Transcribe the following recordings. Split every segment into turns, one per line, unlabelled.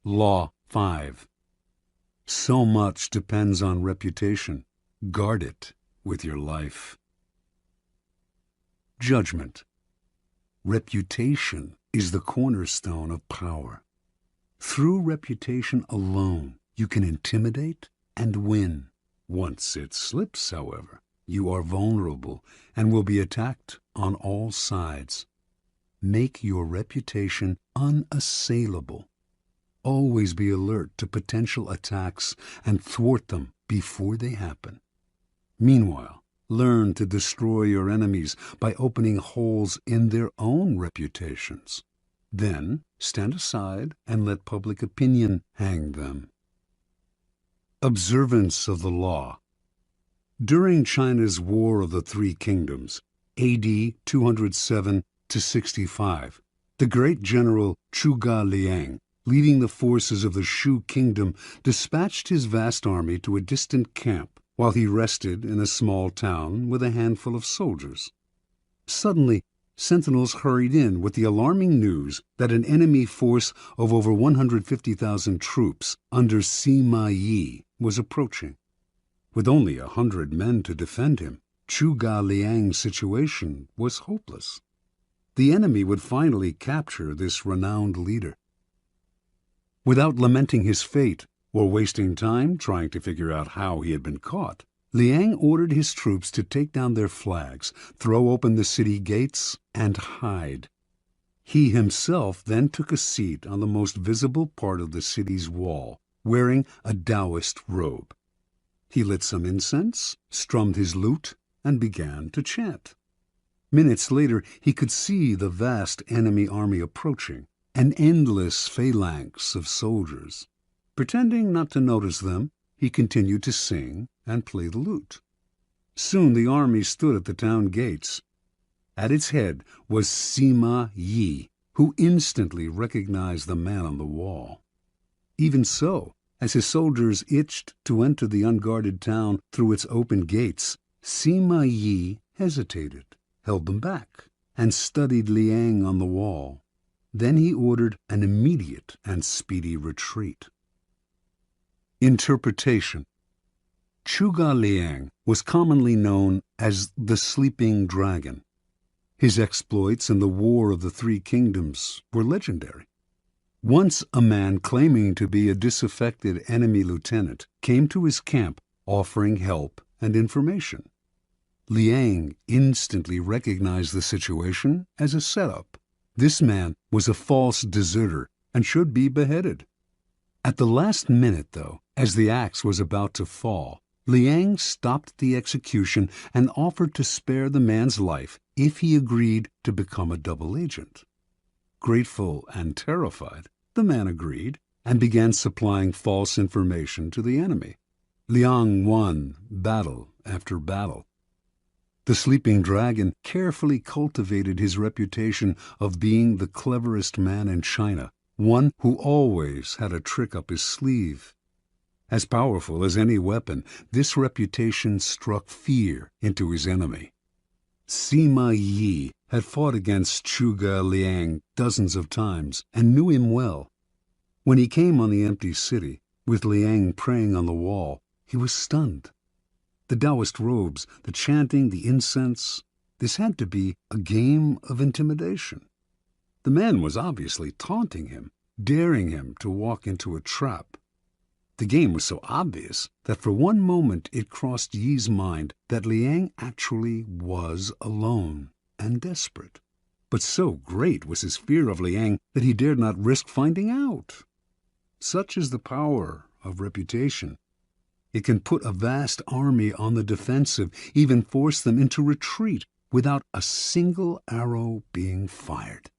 Law 5. So much depends on reputation. Guard it with your life. Judgment. Reputation is the cornerstone of power. Through reputation alone, you can intimidate and win. Once it slips, however, you are vulnerable and will be attacked on all sides. Make your reputation unassailable. Always be alert to potential attacks and thwart them before they happen. Meanwhile, learn to destroy your enemies by opening holes in their own reputations. Then stand aside and let public opinion hang them. Observance of the law. During China's War of the Three Kingdoms, A.D. 207 to 65, the great general Zhuge Liang, leading the forces of the Shu kingdom, dispatched his vast army to a distant camp while he rested in a small town with a handful of soldiers. Suddenly, sentinels hurried in with the alarming news that an enemy force of over 150,000 troops under Sima Yi was approaching. With only 100 men to defend him, Zhuge Liang's situation was hopeless. The enemy would finally capture this renowned leader. Without lamenting his fate or wasting time trying to figure out how he had been caught, Liang ordered his troops to take down their flags, throw open the city gates, and hide. He himself then took a seat on the most visible part of the city's wall, wearing a Taoist robe. He lit some incense, strummed his lute, and began to chant. Minutes later, he could see the vast enemy army approaching, an endless phalanx of soldiers. Pretending not to notice them, he continued to sing and play the lute. Soon the army stood at the town gates. At its head was Sima Yi, who instantly recognized the man on the wall. Even so, as his soldiers itched to enter the unguarded town through its open gates, Sima Yi hesitated, held them back, and studied Liang on the wall. Then he ordered an immediate and speedy retreat. Interpretation. Zhuge Liang was commonly known as the Sleeping Dragon. His exploits in the War of the Three Kingdoms were legendary. Once a man claiming to be a disaffected enemy lieutenant came to his camp offering help and information. Liang instantly recognized the situation as a setup. This man was a false deserter and should be beheaded. At the last minute, though, as the axe was about to fall, Liang stopped the execution and offered to spare the man's life if he agreed to become a double agent. Grateful and terrified, the man agreed and began supplying false information to the enemy. Liang won battle after battle. The Sleeping Dragon carefully cultivated his reputation of being the cleverest man in China, one who always had a trick up his sleeve. As powerful as any weapon, this reputation struck fear into his enemy. Sima Yi had fought against Zhuge Liang dozens of times and knew him well. When he came on the empty city, with Liang praying on the wall, he was stunned. The Taoist robes, the chanting, the incense, this had to be a game of intimidation. The man was obviously taunting him, daring him to walk into a trap. The game was so obvious that for one moment it crossed Yi's mind that Liang actually was alone and desperate. But so great was his fear of Liang that he dared not risk finding out. Such is the power of reputation. It can put a vast army on the defensive, even force them into retreat without a single arrow being fired.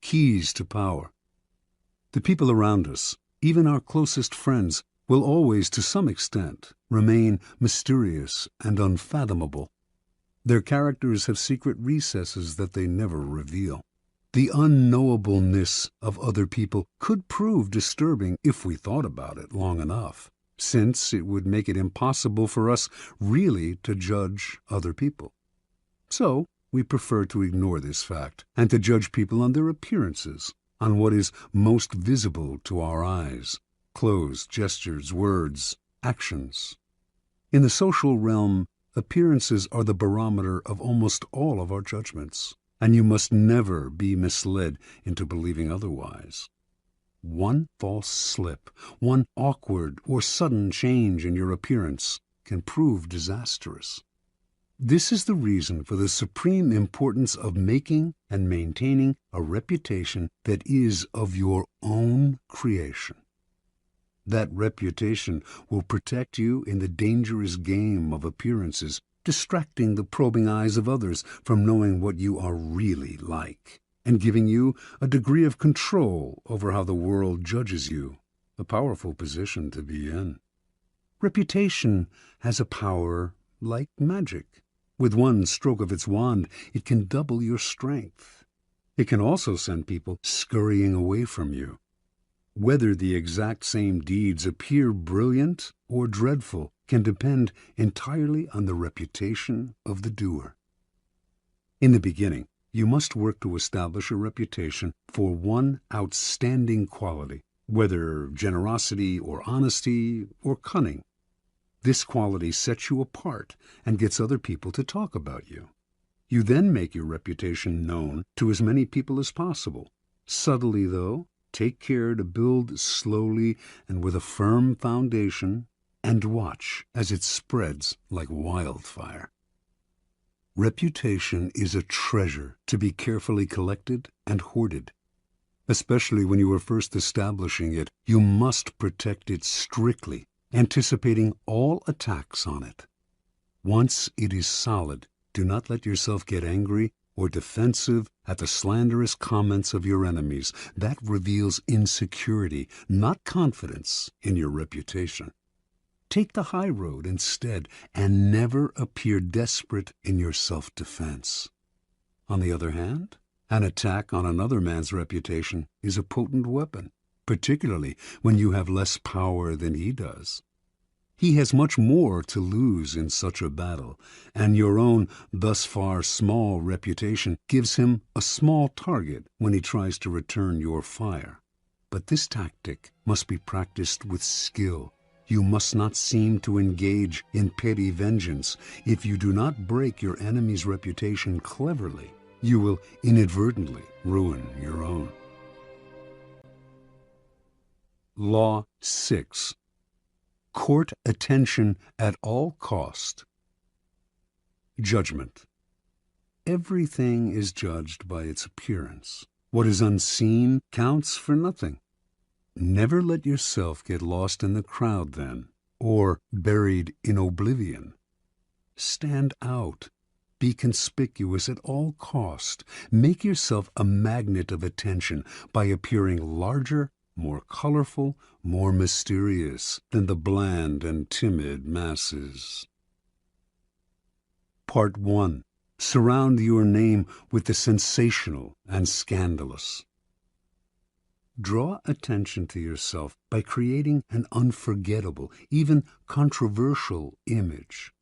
Keys to power. The people around us, even our closest friends, will always, to some extent, remain mysterious and unfathomable. Their characters have secret recesses that they never reveal. The unknowableness of other people could prove disturbing if we thought about it long enough, since it would make it impossible for us really to judge other people. So we prefer to ignore this fact and to judge people on their appearances, on what is most visible to our eyes: clothes, gestures, words, actions. In the social realm, appearances are the barometer of almost all of our judgments, and you must never be misled into believing otherwise. One false slip, one awkward or sudden change in your appearance can prove disastrous. This is the reason for the supreme importance of making and maintaining a reputation that is of your own creation. That reputation will protect you in the dangerous game of appearances, distracting the probing eyes of others from knowing what you are really like, and giving you a degree of control over how the world judges you, a powerful position to be in. Reputation has a power like magic. With one stroke of its wand, it can double your strength. It can also send people scurrying away from you. Whether the exact same deeds appear brilliant or dreadful can depend entirely on the reputation of the doer. In the beginning, you must work to establish a reputation for one outstanding quality, whether generosity or honesty or cunning. This quality sets you apart and gets other people to talk about you. You then make your reputation known to as many people as possible. Subtly, though, take care to build slowly and with a firm foundation, and watch as it spreads like wildfire. Reputation is a treasure to be carefully collected and hoarded. Especially when you are first establishing it, you must protect it strictly, anticipating all attacks on it. Once it is solid, do not let yourself get angry or defensive at the slanderous comments of your enemies. That reveals insecurity, not confidence in your reputation. Take the high road instead, and never appear desperate in your self-defense. On the other hand, an attack on another man's reputation is a potent weapon, particularly when you have less power than he does. He has much more to lose in such a battle, and your own thus far small reputation gives him a small target when he tries to return your fire. But this tactic must be practiced with skill. You must not seem to engage in petty vengeance. If you do not break your enemy's reputation cleverly, you will inadvertently ruin your own. Law 6. Court attention at all cost. Judgment. Everything is judged by its appearance. What is unseen counts for nothing. Never let yourself get lost in the crowd then, or buried in oblivion. Stand out. Be conspicuous at all cost. Make yourself a magnet of attention by appearing larger, more colorful, more mysterious than the bland and timid masses. Part 1. Surround your name with the sensational and scandalous. Draw attention to yourself by creating an unforgettable, even controversial image.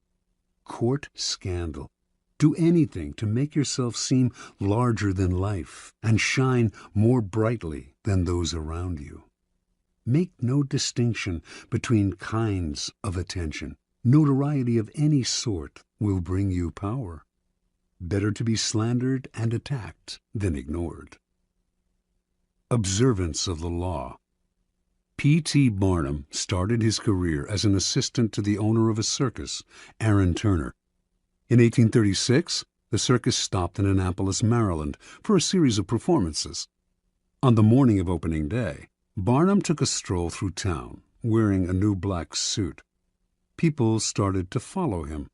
Court scandal. Do anything to make yourself seem larger than life and shine more brightly than those around you. Make no distinction between kinds of attention. Notoriety of any sort will bring you power. Better to be slandered and attacked than ignored. Observance of the law. P.T. Barnum started his career as an assistant to the owner of a circus, Aaron Turner. In 1836, the circus stopped in Annapolis, Maryland, for a series of performances. On the morning of opening day, Barnum took a stroll through town, wearing a new black suit. People started to follow him.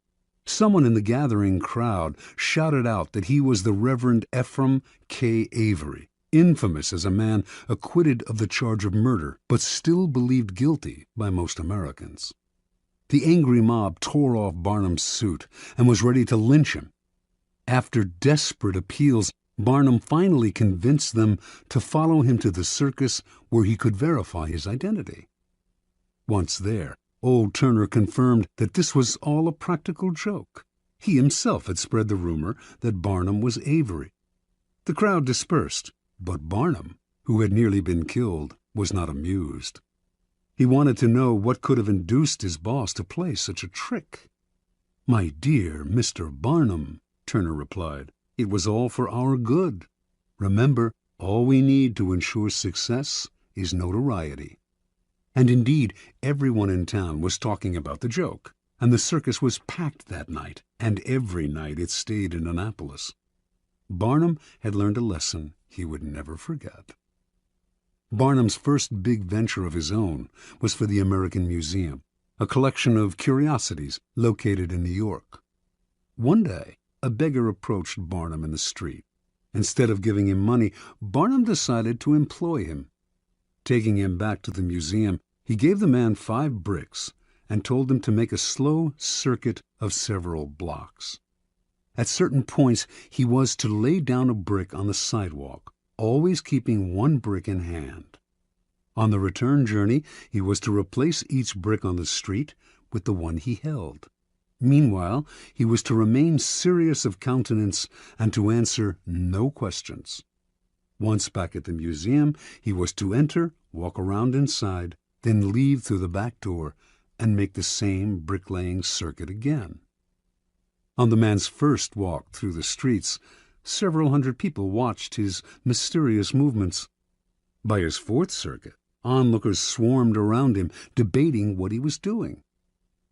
Someone in the gathering crowd shouted out that he was the Reverend Ephraim K. Avery, infamous as a man acquitted of the charge of murder, but still believed guilty by most Americans. The angry mob tore off Barnum's suit and was ready to lynch him. After desperate appeals, Barnum finally convinced them to follow him to the circus where he could verify his identity. Once there, old Turner confirmed that this was all a practical joke. He himself had spread the rumor that Barnum was Avery. The crowd dispersed, but Barnum, who had nearly been killed, was not amused. He wanted to know what could have induced his boss to play such a trick. "My dear Mr. Barnum," Turner replied, "it was all for our good. Remember, all we need to ensure success is notoriety." And indeed, everyone in town was talking about the joke, and the circus was packed that night, and every night it stayed in Annapolis. Barnum had learned a lesson he would never forget. Barnum's first big venture of his own was for the American Museum, a collection of curiosities located in New York. One day, a beggar approached Barnum in the street. Instead of giving him money, Barnum decided to employ him. Taking him back to the museum, he gave the man 5 bricks and told him to make a slow circuit of several blocks. At certain points, he was to lay down a brick on the sidewalk, always keeping 1 brick in hand. On the return journey, he was to replace each brick on the street with the one he held. Meanwhile, he was to remain serious of countenance and to answer no questions. Once back at the museum, he was to enter, walk around inside, then leave through the back door and make the same bricklaying circuit again. On the man's first walk through the streets, several hundred people watched his mysterious movements. By his 4th circuit, onlookers swarmed around him, debating what he was doing.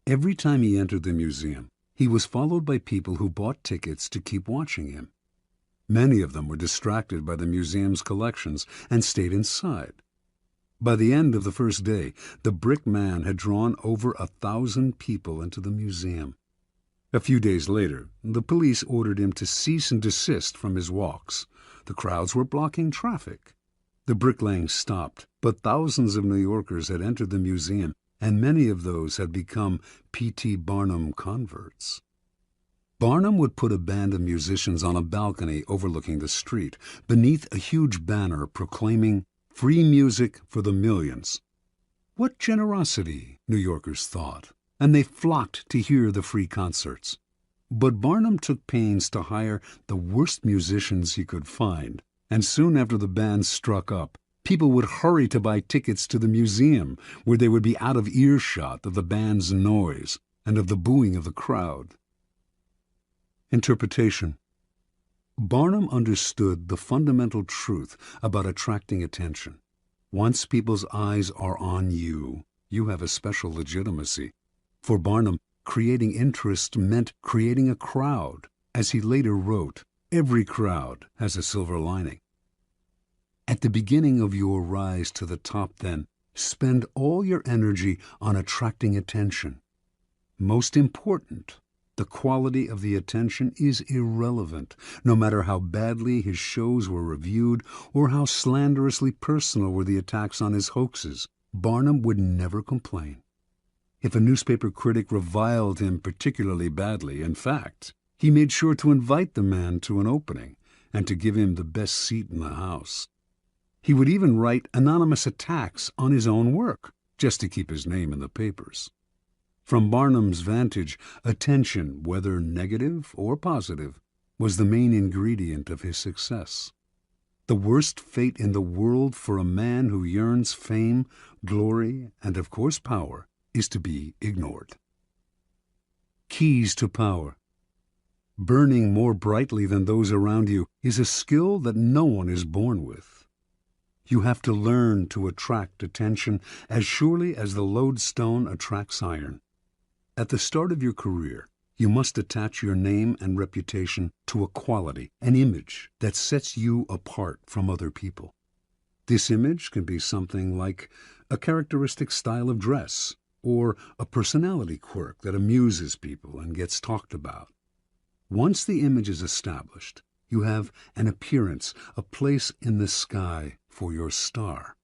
Every time he entered the museum, he was followed by people who bought tickets to keep watching him. Many of them were distracted by the museum's collections and stayed inside. By the end of the first day, the brick man had drawn over 1,000 people into the museum. A few days later, the police ordered him to cease and desist from his walks. The crowds were blocking traffic. The bricklaying stopped, but thousands of New Yorkers had entered the museum, and many of those had become P.T. Barnum converts. Barnum would put a band of musicians on a balcony overlooking the street, beneath a huge banner proclaiming "Free music for the millions." What generosity, New Yorkers thought, and they flocked to hear the free concerts. But Barnum took pains to hire the worst musicians he could find, and soon after the band struck up, people would hurry to buy tickets to the museum, where they would be out of earshot of the band's noise and of the booing of the crowd. Interpretation. Barnum understood the fundamental truth about attracting attention. Once people's eyes are on you, you have a special legitimacy. For Barnum, creating interest meant creating a crowd. As he later wrote, "Every crowd has a silver lining." At the beginning of your rise to the top, then, spend all your energy on attracting attention. Most important, the quality of the attention is irrelevant, no matter how badly his shows were reviewed or how slanderously personal were the attacks on his hoaxes. Barnum would never complain. If a newspaper critic reviled him particularly badly, in fact, he made sure to invite the man to an opening and to give him the best seat in the house. He would even write anonymous attacks on his own work, just to keep his name in the papers. From Barnum's vantage, attention, whether negative or positive, was the main ingredient of his success. The worst fate in the world for a man who yearns fame, glory, and of course power, is to be ignored. Keys to power. Burning more brightly than those around you is a skill that no one is born with. You have to learn to attract attention as surely as the lodestone attracts iron. At the start of your career, you must attach your name and reputation to a quality, an image that sets you apart from other people. This image can be something like a characteristic style of dress, or a personality quirk that amuses people and gets talked about. Once the image is established, you have an appearance, a place in the sky for your star.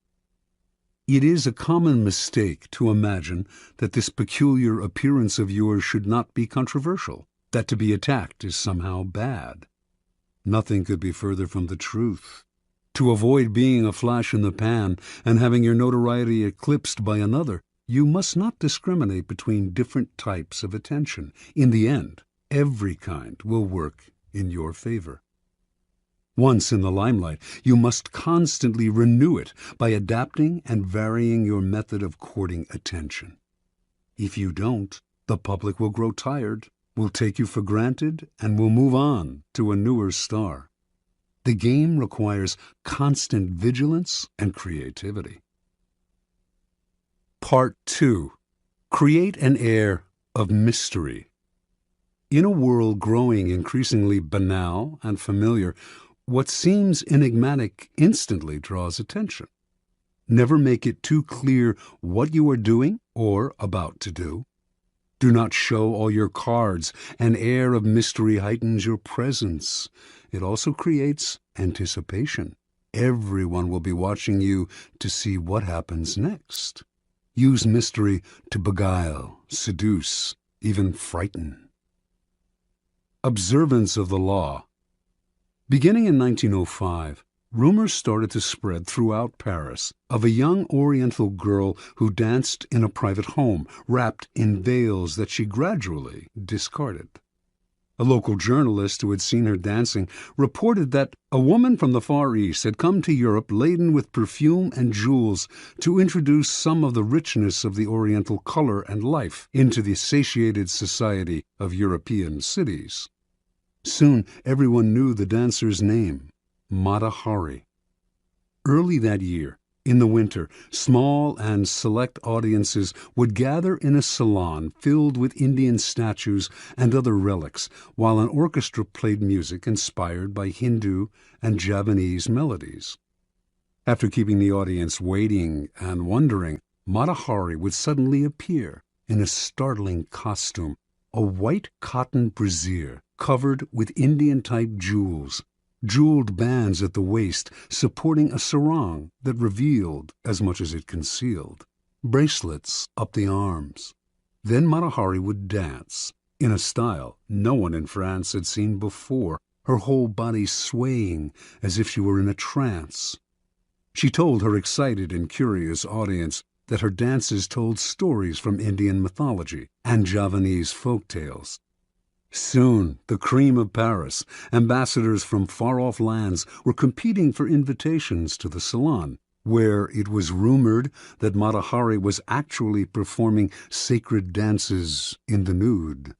It is a common mistake to imagine that this peculiar appearance of yours should not be controversial, that to be attacked is somehow bad. Nothing could be further from the truth. To avoid being a flash in the pan and having your notoriety eclipsed by another, you must not discriminate between different types of attention. In the end, every kind will work in your favor. Once in the limelight, you must constantly renew it by adapting and varying your method of courting attention. If you don't, the public will grow tired, will take you for granted, and will move on to a newer star. The game requires constant vigilance and creativity. Part 2. Create an air of mystery. In a world growing increasingly banal and familiar, what seems enigmatic instantly draws attention. Never make it too clear what you are doing or about to do. Do not show all your cards. An air of mystery heightens your presence. It also creates anticipation. Everyone will be watching you to see what happens next. Use mystery to beguile, seduce, even frighten. Observance of the law. Beginning in 1905, rumors started to spread throughout Paris of a young Oriental girl who danced in a private home, wrapped in veils that she gradually discarded. A local journalist who had seen her dancing reported that a woman from the Far East had come to Europe laden with perfume and jewels to introduce some of the richness of the Oriental color and life into the satiated society of European cities. Soon everyone knew the dancer's name, Mata Hari. Early that year, in the winter, small and select audiences would gather in a salon filled with Indian statues and other relics, while an orchestra played music inspired by Hindu and Javanese melodies. After keeping the audience waiting and wondering, Mata Hari would suddenly appear in a startling costume, a white cotton brassiere covered with Indian-type jewels, jeweled bands at the waist supporting a sarong that revealed as much as it concealed, bracelets up the arms. Then Mata Hari would dance, in a style no one in France had seen before, her whole body swaying as if she were in a trance. She told her excited and curious audience that her dances told stories from Indian mythology and Javanese folk tales. Soon, the cream of Paris, ambassadors from far-off lands, were competing for invitations to the salon, where it was rumored that Mata Hari was actually performing sacred dances in the nude.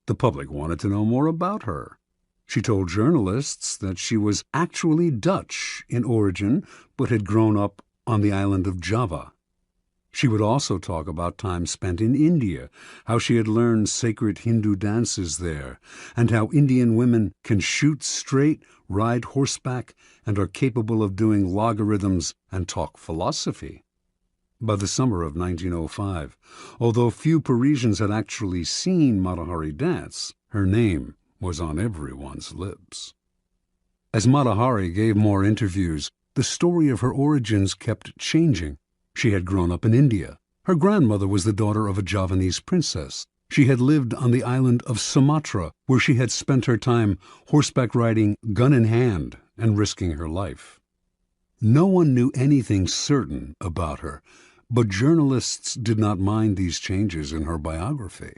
The public wanted to know more about her. She told journalists that she was actually Dutch in origin, but had grown up on the island of Java. She would also talk about time spent in India, how she had learned sacred Hindu dances there, and how Indian women can shoot straight, ride horseback, and are capable of doing logarithms and talk philosophy. By the summer of 1905, although few Parisians had actually seen Mata Hari dance, her name was on everyone's lips. As Mata Hari gave more interviews, the story of her origins kept changing. She had grown up in India. Her grandmother was the daughter of a Javanese princess. She had lived on the island of Sumatra, where she had spent her time horseback riding, gun in hand, and risking her life. No one knew anything certain about her, but journalists did not mind these changes in her biography.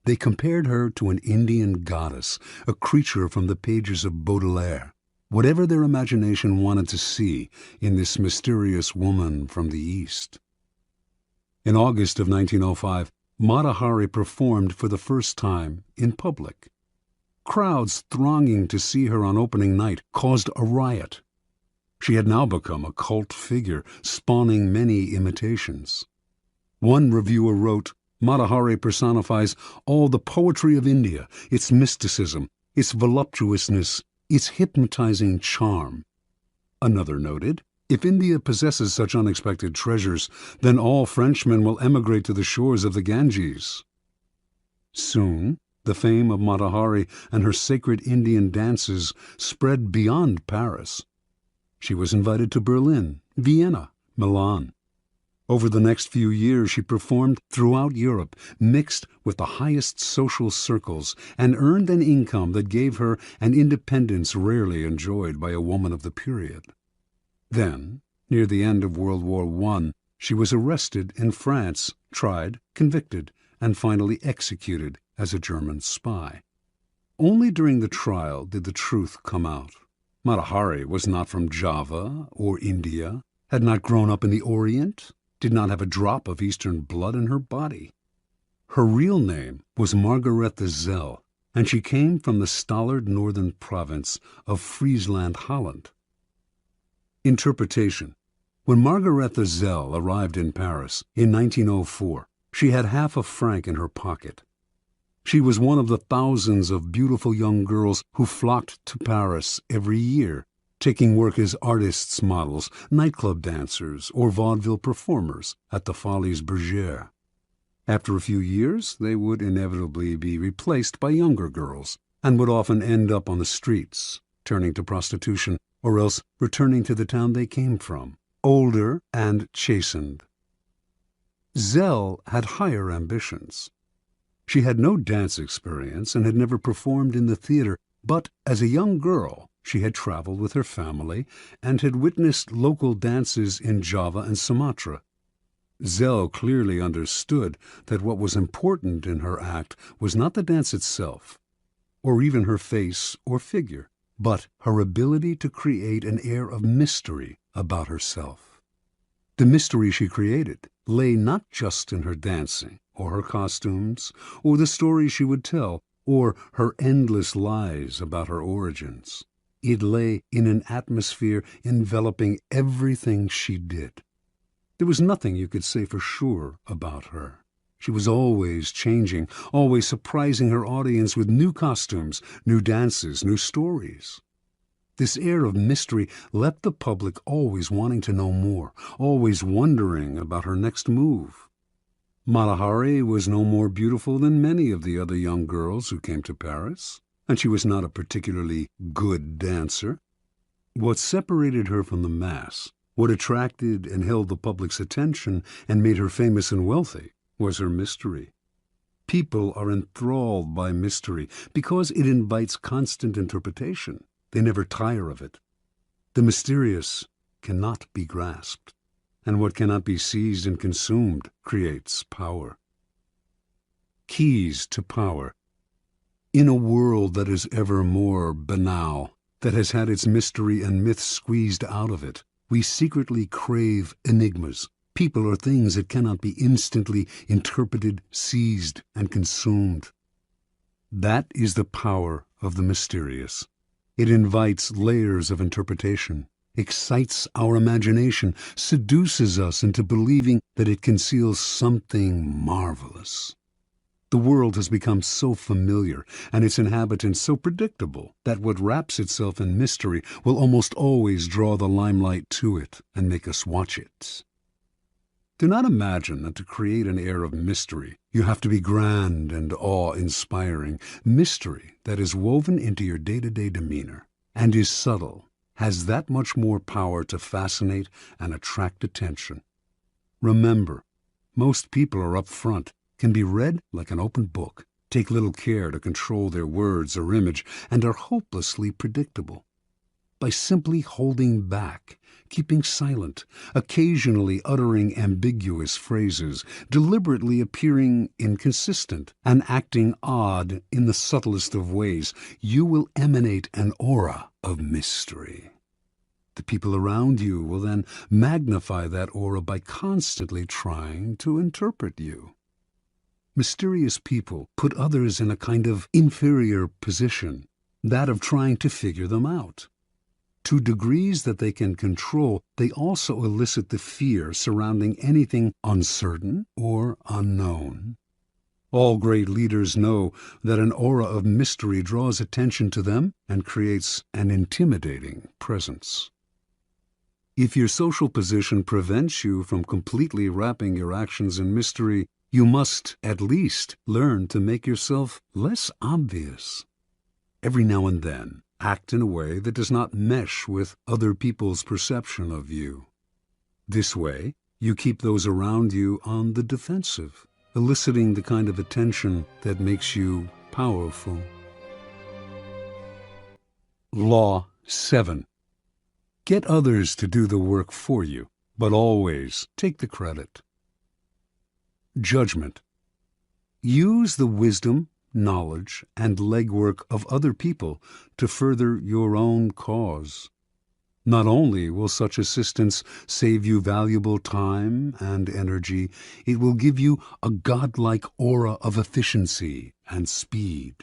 They compared her to an Indian goddess, a creature from the pages of Baudelaire. Whatever their imagination wanted to see in this mysterious woman from the East. In August of 1905, Mata Hari performed for the first time in public. Crowds thronging to see her on opening night caused a riot. She had now become a cult figure, spawning many imitations. One reviewer wrote, "Mata Hari personifies all the poetry of India, its mysticism, its voluptuousness, its hypnotizing charm." Another noted, "If India possesses such unexpected treasures, then all Frenchmen will emigrate to the shores of the Ganges." Soon, the fame of Mata Hari and her sacred Indian dances spread beyond Paris. She was invited to Berlin, Vienna, Milan. Over the next few years, she performed throughout Europe, mixed with the highest social circles, and earned an income that gave her an independence rarely enjoyed by a woman of the period. Then, near the end of World War I, she was arrested in France, tried, convicted, and finally executed as a German spy. Only during the trial did the truth come out. Matahari was not from Java or India, had not grown up in the Orient, did not have a drop of Eastern blood in her body. Her real name was Margaretha Zell, and she came from the stolid northern province of Friesland, Holland. Interpretation. When Margaretha Zell arrived in Paris in 1904, she had half a franc in her pocket. She was one of the thousands of beautiful young girls who flocked to Paris every year, taking work as artists' models, nightclub dancers, or vaudeville performers at the Folies Bergère. After a few years, they would inevitably be replaced by younger girls, and would often end up on the streets, turning to prostitution, or else returning to the town they came from, older and chastened. Zell had higher ambitions. She had no dance experience and had never performed in the theater, but as a young girl she had traveled with her family and had witnessed local dances in Java and Sumatra. Zell clearly understood that what was important in her act was not the dance itself, or even her face or figure, but her ability to create an air of mystery about herself. The mystery she created lay not just in her dancing, or her costumes, or the stories she would tell, or her endless lies about her origins. It lay in an atmosphere enveloping everything she did. There was nothing you could say for sure about her. She was always changing, always surprising her audience with new costumes, new dances, new stories. This air of mystery left the public always wanting to know more, always wondering about her next move. Matahari was no more beautiful than many of the other young girls who came to Paris, and she was not a particularly good dancer. What separated her from the mass, what attracted and held the public's attention and made her famous and wealthy, was her mystery. People are enthralled by mystery because it invites constant interpretation. They never tire of it. The mysterious cannot be grasped, and what cannot be seized and consumed creates power. Keys to power. In a world that is ever more banal, that has had its mystery and myth squeezed out of it, we secretly crave enigmas, people or things that cannot be instantly interpreted, seized, and consumed. That is the power of the mysterious. It invites layers of interpretation, excites our imagination, seduces us into believing that it conceals something marvelous. The world has become so familiar and its inhabitants so predictable that what wraps itself in mystery will almost always draw the limelight to it and make us watch it. Do not imagine that to create an air of mystery you have to be grand and awe-inspiring. Mystery that is woven into your day-to-day demeanor and is subtle has that much more power to fascinate and attract attention. Remember, most people are up front, can be read like an open book, take little care to control their words or image, and are hopelessly predictable. By simply holding back, keeping silent, occasionally uttering ambiguous phrases, deliberately appearing inconsistent, and acting odd in the subtlest of ways, you will emanate an aura of mystery. The people around you will then magnify that aura by constantly trying to interpret you. Mysterious people put others in a kind of inferior position, that of trying to figure them out. To degrees that they can control, they also elicit the fear surrounding anything uncertain or unknown. All great leaders know that an aura of mystery draws attention to them and creates an intimidating presence. If your social position prevents you from completely wrapping your actions in mystery, you must at least learn to make yourself less obvious. Every now and then, act in a way that does not mesh with other people's perception of you. This way, you keep those around you on the defensive, eliciting the kind of attention that makes you powerful. Law 7. Get others to do the work for you, but always take the credit. Judgment. Use the wisdom knowledge, and legwork of other people to further your own cause. Not only will such assistance save you valuable time and energy, it will give you a godlike aura of efficiency and speed.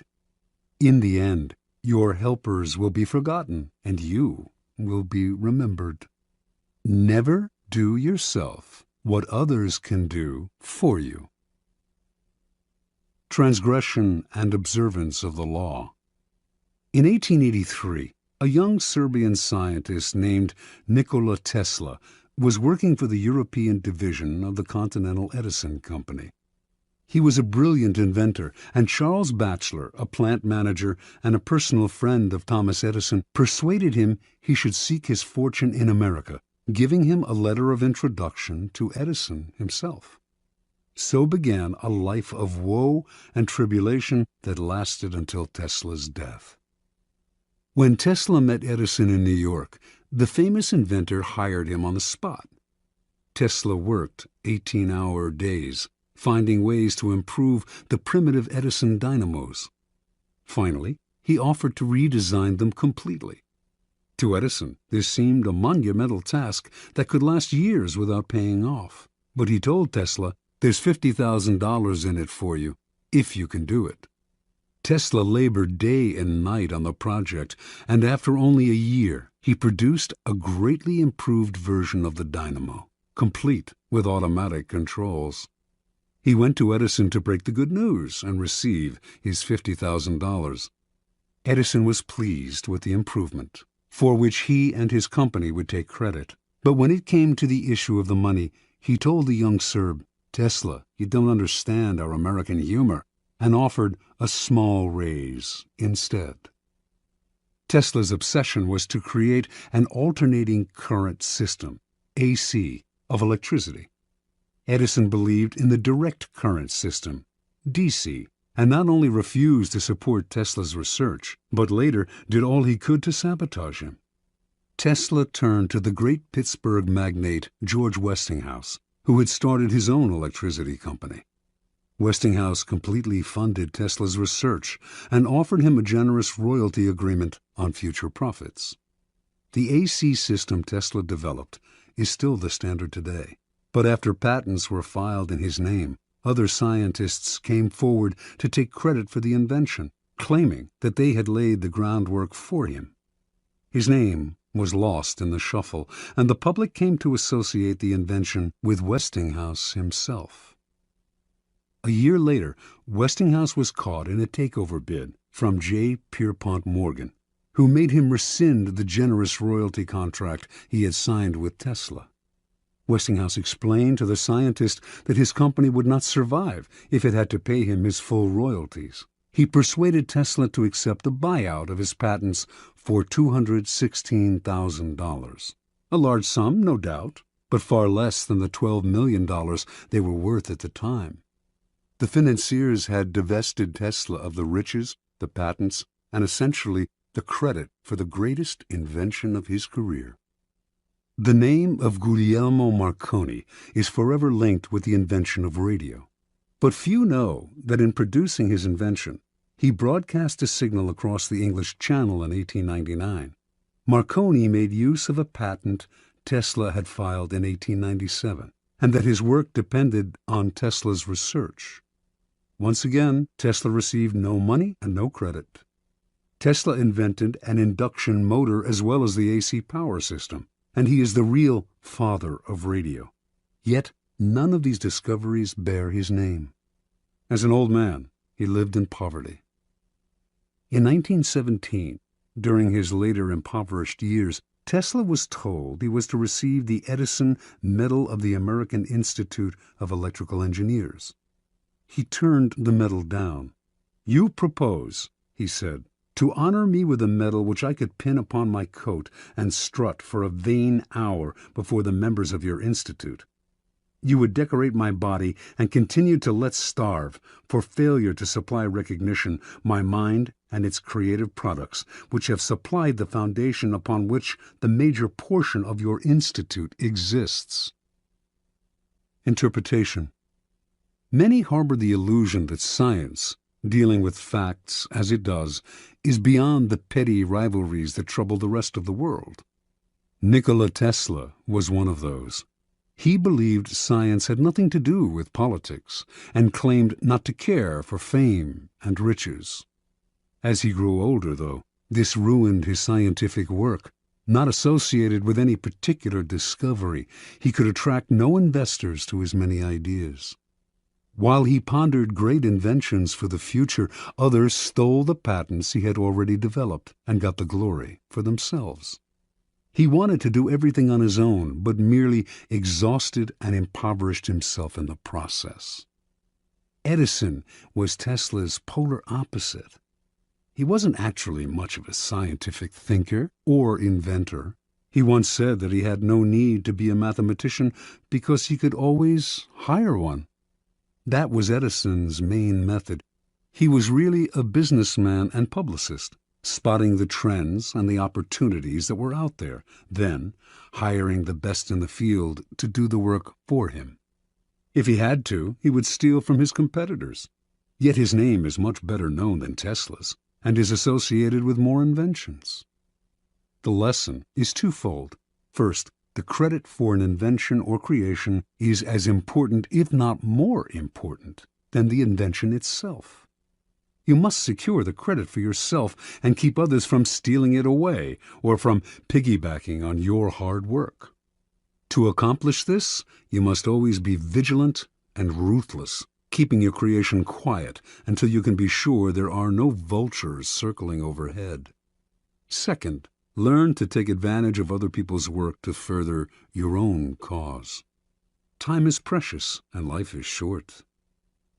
In the end, your helpers will be forgotten and you will be remembered. Never do yourself what others can do for you. Transgression and observance of the law. In 1883, a young Serbian scientist named Nikola Tesla was working for the European division of the Continental Edison Company. He was a brilliant inventor, and Charles Batchelor, a plant manager and a personal friend of Thomas Edison, persuaded him he should seek his fortune in America, giving him a letter of introduction to Edison himself. So began a life of woe and tribulation that lasted until Tesla's death. When Tesla met Edison in New York, the famous inventor hired him on the spot. Tesla worked 18-hour days, finding ways to improve the primitive Edison dynamos. Finally, he offered to redesign them completely. To Edison, this seemed a monumental task that could last years without paying off. But he told Tesla, "There's $50,000 in it for you, if you can do it." Tesla labored day and night on the project, and after only a year, he produced a greatly improved version of the dynamo, complete with automatic controls. He went to Edison to break the good news and receive his $50,000. Edison was pleased with the improvement, for which he and his company would take credit. But when it came to the issue of the money, he told the young Serb, "Tesla, you don't understand our American humor," and offered a small raise instead. Tesla's obsession was to create an alternating current system, AC, of electricity. Edison believed in the direct current system, DC, and not only refused to support Tesla's research, but later did all he could to sabotage him. Tesla turned to the great Pittsburgh magnate George Westinghouse, who had started his own electricity company. Westinghouse completely funded Tesla's research and offered him a generous royalty agreement on future profits. The AC system Tesla developed is still the standard today, but after patents were filed in his name, other scientists came forward to take credit for the invention, claiming that they had laid the groundwork for him. His name was lost in the shuffle, and the public came to associate the invention with Westinghouse himself. A year later, Westinghouse was caught in a takeover bid from J. Pierpont Morgan, who made him rescind the generous royalty contract he had signed with Tesla. Westinghouse explained to the scientist that his company would not survive if it had to pay him his full royalties. He persuaded Tesla to accept a buyout of his patents for $216,000. A large sum, no doubt, but far less than the $12 million they were worth at the time. The financiers had divested Tesla of the riches, the patents, and essentially the credit for the greatest invention of his career. The name of Guglielmo Marconi is forever linked with the invention of radio. But few know that in producing his invention, he broadcast a signal across the English Channel in 1899. Marconi made use of a patent Tesla had filed in 1897, and that his work depended on Tesla's research. Once again, Tesla received no money and no credit. Tesla invented an induction motor as well as the AC power system, and he is the real father of radio. Yet none of these discoveries bear his name. As an old man, he lived in poverty. In 1917, during his later impoverished years, Tesla was told he was to receive the Edison Medal of the American Institute of Electrical Engineers. He turned the medal down. "You propose," he said, "to honor me with a medal which I could pin upon my coat and strut for a vain hour before the members of your institute. You would decorate my body and continue to let starve for failure to supply recognition my mind and its creative products, which have supplied the foundation upon which the major portion of your institute exists." Interpretation. Many harbor the illusion that science, dealing with facts as it does, is beyond the petty rivalries that trouble the rest of the world. Nikola Tesla was one of those. He believed science had nothing to do with politics and claimed not to care for fame and riches. As he grew older, though, this ruined his scientific work. Not associated with any particular discovery, he could attract no investors to his many ideas. While he pondered great inventions for the future, others stole the patents he had already developed and got the glory for themselves. He wanted to do everything on his own, but merely exhausted and impoverished himself in the process. Edison was Tesla's polar opposite. He wasn't actually much of a scientific thinker or inventor. He once said that he had no need to be a mathematician because he could always hire one. That was Edison's main method. He was really a businessman and publicist, spotting the trends and the opportunities that were out there, then hiring the best in the field to do the work for him. If he had to, he would steal from his competitors. Yet his name is much better known than Tesla's, and is associated with more inventions. The lesson is twofold. First, the credit for an invention or creation is as important, if not more important, than the invention itself. You must secure the credit for yourself and keep others from stealing it away or from piggybacking on your hard work. To accomplish this, you must always be vigilant and ruthless, keeping your creation quiet until you can be sure there are no vultures circling overhead. Second, learn to take advantage of other people's work to further your own cause. Time is precious and life is short.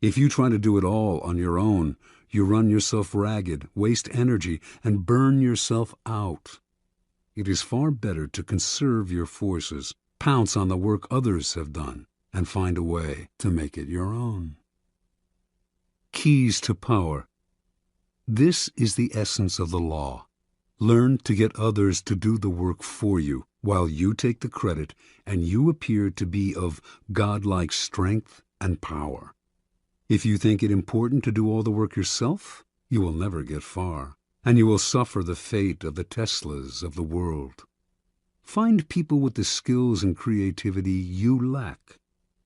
If you try to do it all on your own, you run yourself ragged, waste energy, and burn yourself out. It is far better to conserve your forces, pounce on the work others have done, and find a way to make it your own. Keys to power. This is the essence of the law. Learn to get others to do the work for you, while you take the credit and you appear to be of godlike strength and power. If you think it important to do all the work yourself, you will never get far, and you will suffer the fate of the Teslas of the world. Find people with the skills and creativity you lack.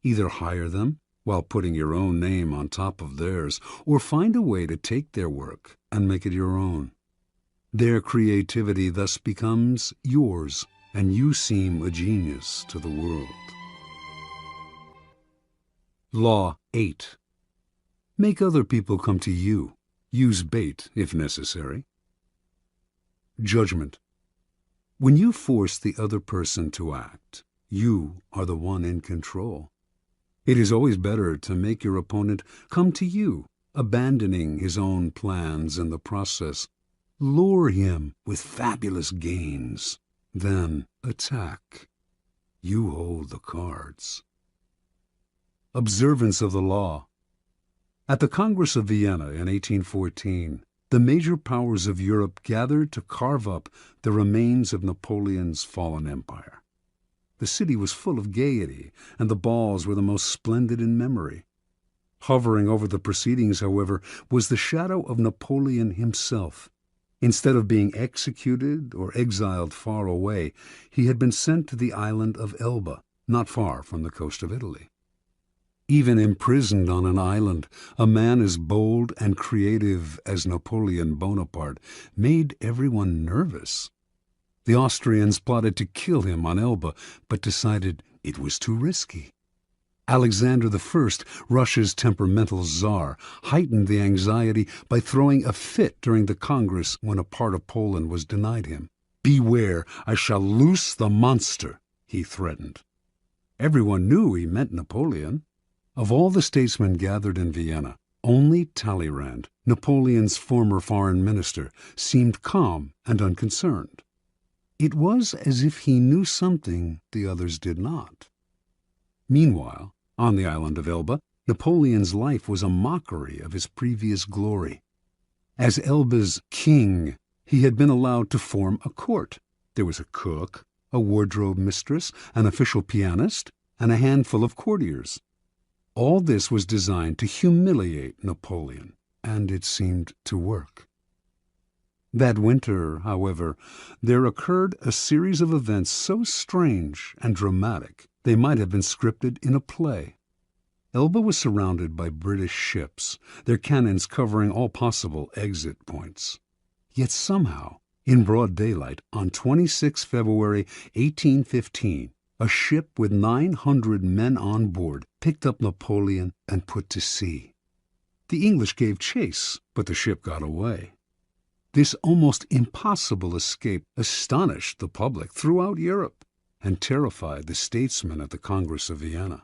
Either hire them while putting your own name on top of theirs, or find a way to take their work and make it your own. Their creativity thus becomes yours, and you seem a genius to the world. Law 8. Make other people come to you. Use bait if necessary. Judgment. When you force the other person to act, you are the one in control. It is always better to make your opponent come to you, abandoning his own plans in the process. Lure him with fabulous gains, then attack. You hold the cards. Observance of the law. At the Congress of Vienna in 1814, the major powers of Europe gathered to carve up the remains of Napoleon's fallen empire. The city was full of gaiety, and the balls were the most splendid in memory. Hovering over the proceedings, however, was the shadow of Napoleon himself. Instead of being executed or exiled far away, he had been sent to the island of Elba, not far from the coast of Italy. Even imprisoned on an island, a man as bold and creative as Napoleon Bonaparte made everyone nervous. The Austrians plotted to kill him on Elba, but decided it was too risky. Alexander I, Russia's temperamental czar, heightened the anxiety by throwing a fit during the Congress when a part of Poland was denied him. "Beware, I shall loose the monster," he threatened. Everyone knew he meant Napoleon. Of all the statesmen gathered in Vienna, only Talleyrand, Napoleon's former foreign minister, seemed calm and unconcerned. It was as if he knew something the others did not. Meanwhile, on the island of Elba, Napoleon's life was a mockery of his previous glory. As Elba's king, he had been allowed to form a court. There was a cook, a wardrobe mistress, an official pianist, and a handful of courtiers. All this was designed to humiliate Napoleon and it seemed to work. That winter, however, there occurred a series of events so strange and dramatic they might have been scripted in a play. Elba was surrounded by British ships, their cannons covering all possible exit points. Yet somehow, in broad daylight, on 26 February 1815, a ship with 900 men on board picked up Napoleon and put to sea. The English gave chase, but the ship got away. This almost impossible escape astonished the public throughout Europe and terrified the statesmen at the Congress of Vienna.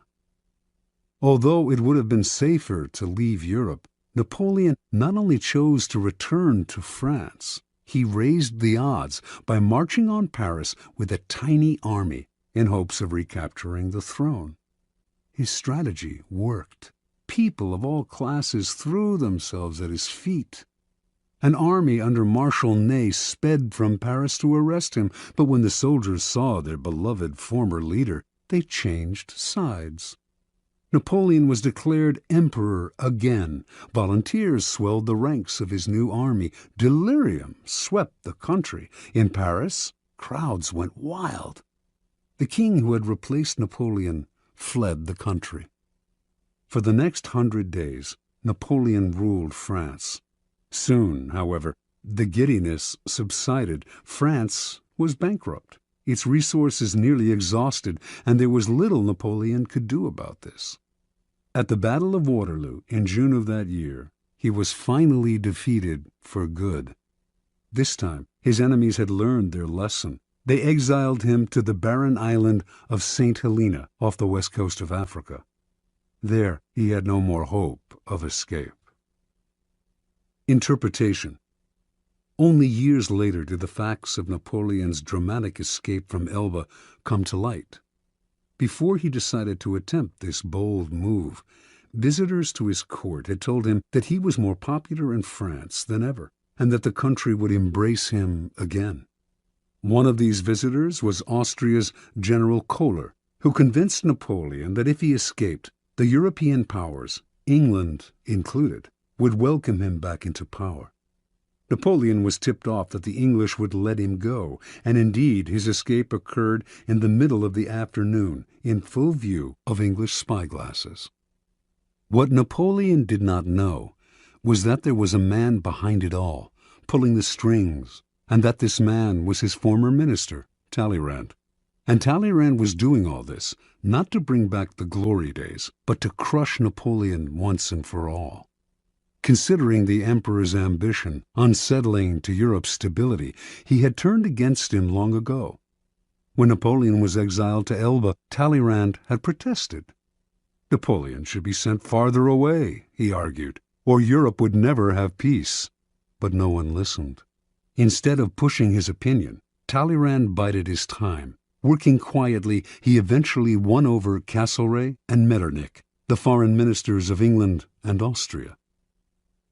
Although it would have been safer to leave Europe, Napoleon not only chose to return to France, he raised the odds by marching on Paris with a tiny army in hopes of recapturing the throne. His strategy worked. People of all classes threw themselves at his feet. An army under Marshal Ney sped from Paris to arrest him, but when the soldiers saw their beloved former leader, they changed sides. Napoleon was declared emperor again. Volunteers swelled the ranks of his new army. Delirium swept the country. In Paris, crowds went wild. The king who had replaced Napoleon fled the country. For the next 100 days, Napoleon ruled France. Soon, however, the giddiness subsided. France was bankrupt, its resources nearly exhausted, and there was little Napoleon could do about this. At the Battle of Waterloo in June of that year, he was finally defeated for good. This time, his enemies had learned their lesson. They exiled him to the barren island of St. Helena off the west coast of Africa. There, he had no more hope of escape. Interpretation. Only years later did the facts of Napoleon's dramatic escape from Elba come to light. Before he decided to attempt this bold move, visitors to his court had told him that he was more popular in France than ever, and that the country would embrace him again. One of these visitors was Austria's General Kohler, who convinced Napoleon that if he escaped, the European powers, England included, would welcome him back into power. Napoleon was tipped off that the English would let him go, and indeed his escape occurred in the middle of the afternoon, in full view of English spyglasses. What Napoleon did not know was that there was a man behind it all, pulling the strings, and that this man was his former minister, Talleyrand. And Talleyrand was doing all this, not to bring back the glory days, but to crush Napoleon once and for all. Considering the emperor's ambition unsettling to Europe's stability, he had turned against him long ago. When Napoleon was exiled to Elba, Talleyrand had protested. Napoleon should be sent farther away, he argued, or Europe would never have peace. But no one listened. Instead of pushing his opinion, Talleyrand bided his time. Working quietly, he eventually won over Castlereagh and Metternich, the foreign ministers of England and Austria.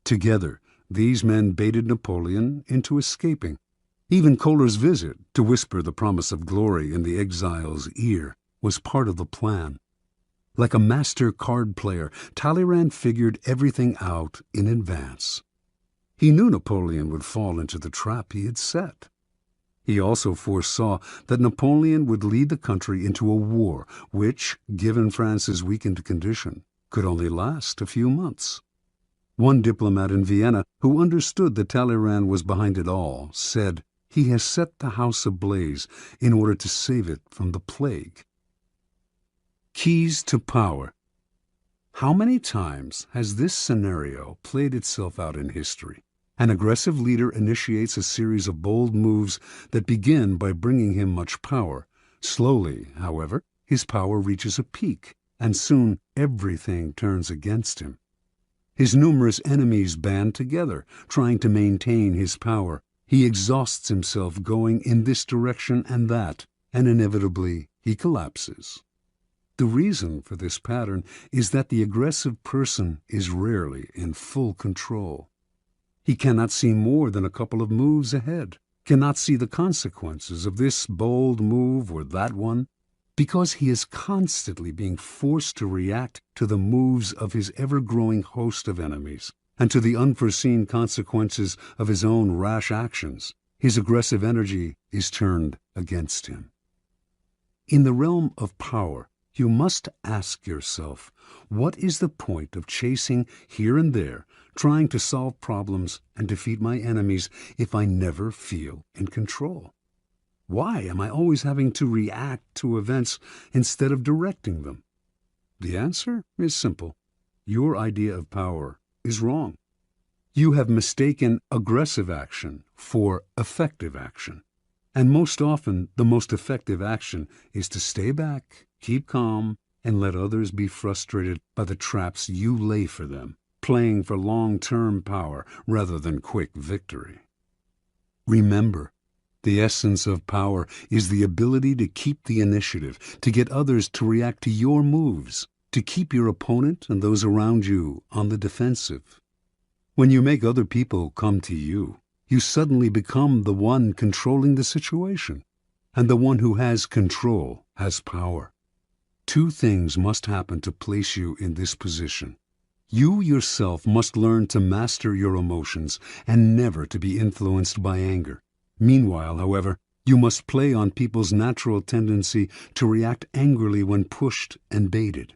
Together, these men baited Napoleon into escaping. Even Kohler's visit, to whisper the promise of glory in the exile's ear, was part of the plan. Like a master card player, Talleyrand figured everything out in advance. He knew Napoleon would fall into the trap he had set. He also foresaw that Napoleon would lead the country into a war which, given France's weakened condition, could only last a few months. One diplomat in Vienna, who understood that Talleyrand was behind it all, said, "He has set the house ablaze in order to save it from the plague." Keys to power. How many times has this scenario played itself out in history? An aggressive leader initiates a series of bold moves that begin by bringing him much power. Slowly, however, his power reaches a peak, and soon everything turns against him. His numerous enemies band together, trying to maintain his power. He exhausts himself going in this direction and that, and inevitably he collapses. The reason for this pattern is that the aggressive person is rarely in full control. He cannot see more than a couple of moves ahead, cannot see the consequences of this bold move or that one, because he is constantly being forced to react to the moves of his ever-growing host of enemies, and to the unforeseen consequences of his own rash actions, his aggressive energy is turned against him. In the realm of power, you must ask yourself, what is the point of chasing here and there, trying to solve problems and defeat my enemies if I never feel in control? Why am I always having to react to events instead of directing them? The answer is simple. Your idea of power is wrong. You have mistaken aggressive action for effective action. And most often, the most effective action is to stay back, keep calm, and let others be frustrated by the traps you lay for them, playing for long-term power rather than quick victory. Remember, the essence of power is the ability to keep the initiative, to get others to react to your moves, to keep your opponent and those around you on the defensive. When you make other people come to you, you suddenly become the one controlling the situation, and the one who has control has power. Two things must happen to place you in this position. You yourself must learn to master your emotions and never to be influenced by anger. Meanwhile, however, you must play on people's natural tendency to react angrily when pushed and baited.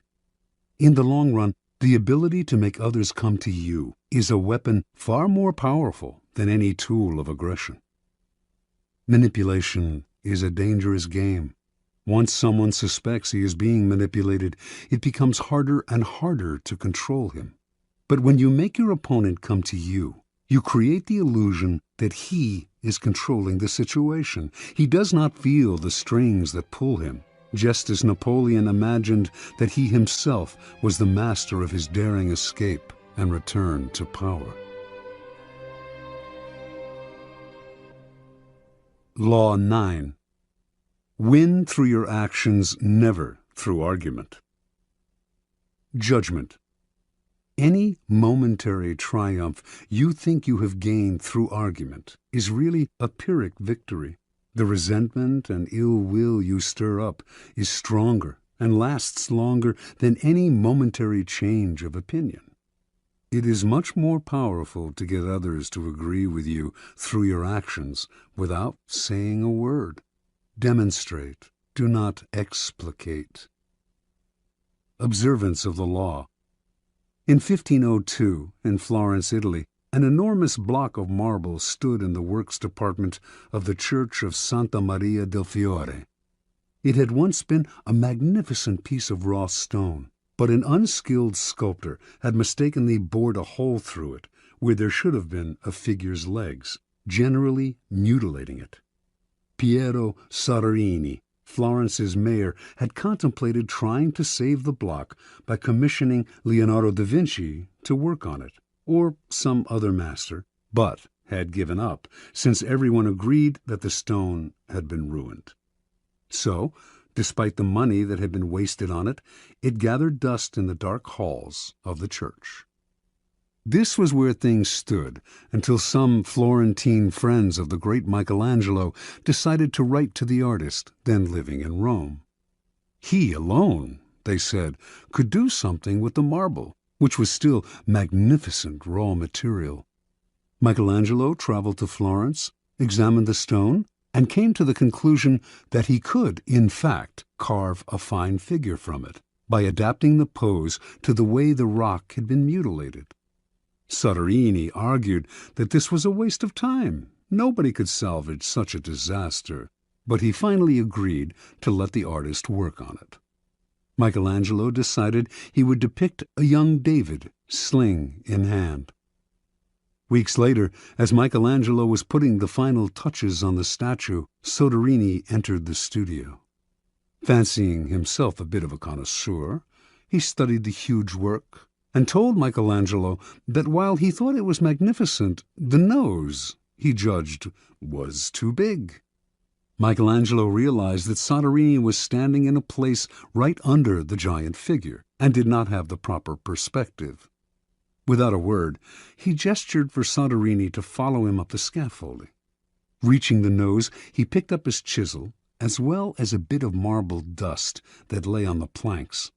In the long run, the ability to make others come to you is a weapon far more powerful than any tool of aggression. Manipulation is a dangerous game. Once someone suspects he is being manipulated, it becomes harder and harder to control him. But when you make your opponent come to you, you create the illusion that he is controlling the situation. He does not feel the strings that pull him, just as Napoleon imagined that he himself was the master of his daring escape and return to power. Law 9. Win through your actions, never through argument. Judgment. Any momentary triumph you think you have gained through argument is really a Pyrrhic victory. The resentment and ill will you stir up is stronger and lasts longer than any momentary change of opinion. It is much more powerful to get others to agree with you through your actions without saying a word. Demonstrate, do not explicate. Observance of the law. In 1502, in Florence, Italy, an enormous block of marble stood in the works department of the Church of Santa Maria del Fiore. It had once been a magnificent piece of raw stone, but an unskilled sculptor had mistakenly bored a hole through it where there should have been a figure's legs, generally mutilating it. Piero Soderini, Florence's mayor, had contemplated trying to save the block by commissioning Leonardo da Vinci to work on it, or some other master, but had given up, since everyone agreed that the stone had been ruined. So, despite the money that had been wasted on it, it gathered dust in the dark halls of the church. This was where things stood until some Florentine friends of the great Michelangelo decided to write to the artist, then living in Rome. He alone, they said, could do something with the marble, which was still magnificent raw material. Michelangelo traveled to Florence, examined the stone, and came to the conclusion that he could, in fact, carve a fine figure from it by adapting the pose to the way the rock had been mutilated. Soderini argued that this was a waste of time. Nobody could salvage such a disaster, but he finally agreed to let the artist work on it. Michelangelo decided he would depict a young David, sling in hand. Weeks later, as Michelangelo was putting the final touches on the statue, Soderini entered the studio. Fancying himself a bit of a connoisseur, he studied the huge work and told Michelangelo that while he thought it was magnificent, the nose, he judged, was too big. Michelangelo realized that Soderini was standing in a place right under the giant figure and did not have the proper perspective. Without a word, he gestured for Soderini to follow him up the scaffolding. Reaching the nose, he picked up his chisel, as well as a bit of marble dust that lay on the planks.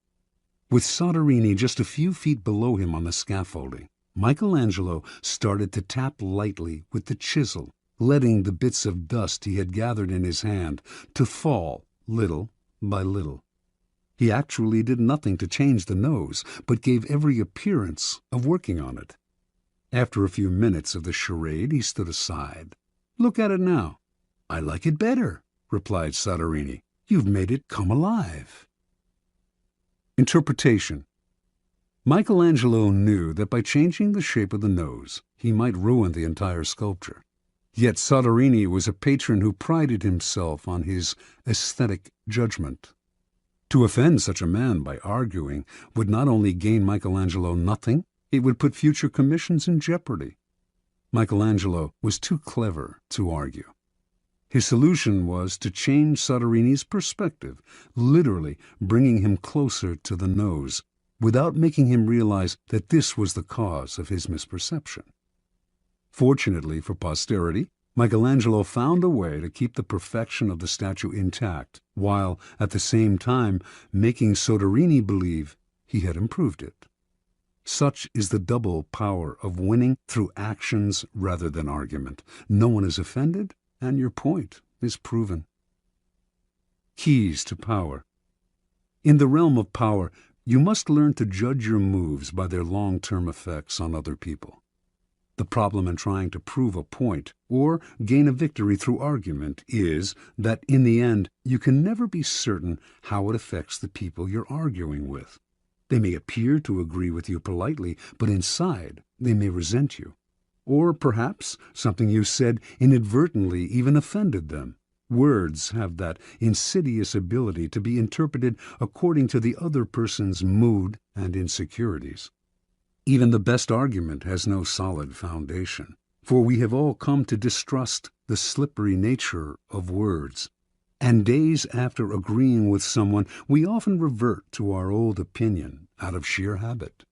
With Soderini just a few feet below him on the scaffolding, Michelangelo started to tap lightly with the chisel, letting the bits of dust he had gathered in his hand to fall little by little. He actually did nothing to change the nose, but gave every appearance of working on it. After a few minutes of the charade, he stood aside. "Look at it now." "I like it better," replied Soderini. "You've made it come alive." Interpretation. Michelangelo knew that by changing the shape of the nose, he might ruin the entire sculpture. Yet Soderini was a patron who prided himself on his aesthetic judgment. To offend such a man by arguing would not only gain Michelangelo nothing, it would put future commissions in jeopardy. Michelangelo was too clever to argue. His solution was to change Soderini's perspective, literally bringing him closer to the nose, without making him realize that this was the cause of his misperception. Fortunately for posterity, Michelangelo found a way to keep the perfection of the statue intact, while at the same time making Soderini believe he had improved it. Such is the double power of winning through actions rather than argument. No one is offended, and your point is proven. Keys to power. In the realm of power, you must learn to judge your moves by their long-term effects on other people. The problem in trying to prove a point or gain a victory through argument is that in the end you can never be certain how it affects the people you're arguing with. They may appear to agree with you politely, but inside they may resent you. Or perhaps something you said inadvertently even offended them. Words have that insidious ability to be interpreted according to the other person's mood and insecurities. Even the best argument has no solid foundation, for we have all come to distrust the slippery nature of words. And days after agreeing with someone, we often revert to our old opinion out of sheer habit.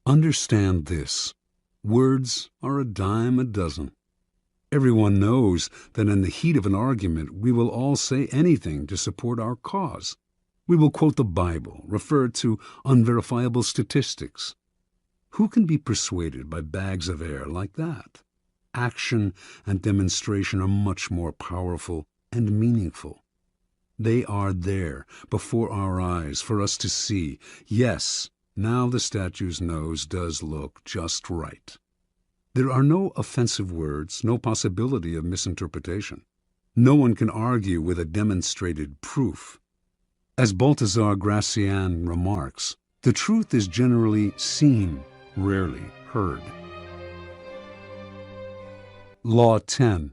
Understand this: words are a dime a dozen. Everyone knows that in the heat of an argument we will all say anything to support our cause. We will quote the Bible, refer to unverifiable statistics. Who can be persuaded by bags of air like that? Action and demonstration are much more powerful and meaningful. They are there before our eyes for us to see. Yes, now the statue's nose does look just right. There are no offensive words, no possibility of misinterpretation. No one can argue with a demonstrated proof. As Balthazar Gracian remarks, the truth is generally seen, rarely heard. Law 10.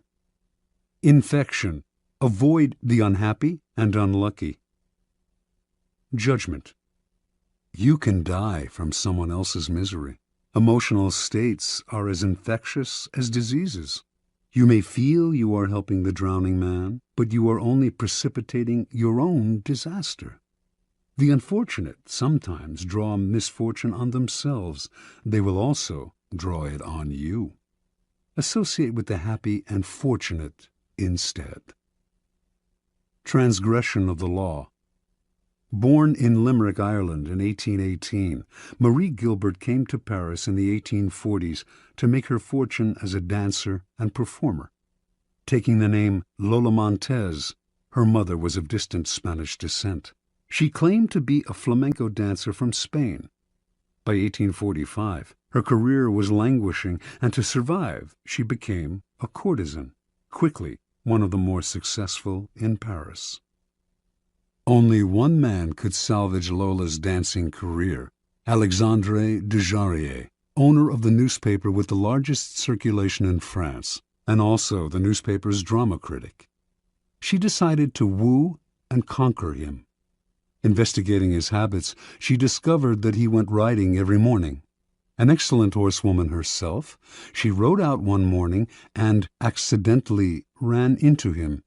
Infection. Avoid the unhappy and unlucky. Judgment. You can die from someone else's misery. Emotional states are as infectious as diseases. You may feel you are helping the drowning man, but you are only precipitating your own disaster. The unfortunate sometimes draw misfortune on themselves. They will also draw it on you. Associate with the happy and fortunate instead. Transgression of the law. Born in Limerick, Ireland in 1818, Marie Gilbert came to Paris in the 1840s to make her fortune as a dancer and performer. Taking the name Lola Montez, her mother was of distant Spanish descent. She claimed to be a flamenco dancer from Spain. By 1845, her career was languishing, and to survive, she became a courtesan, quickly one of the more successful in Paris. Only one man could salvage Lola's dancing career: Alexandre Dujarier, owner of the newspaper with the largest circulation in France, and also the newspaper's drama critic. She decided to woo and conquer him. Investigating his habits, she discovered that he went riding every morning. An excellent horsewoman herself, she rode out one morning and accidentally ran into him.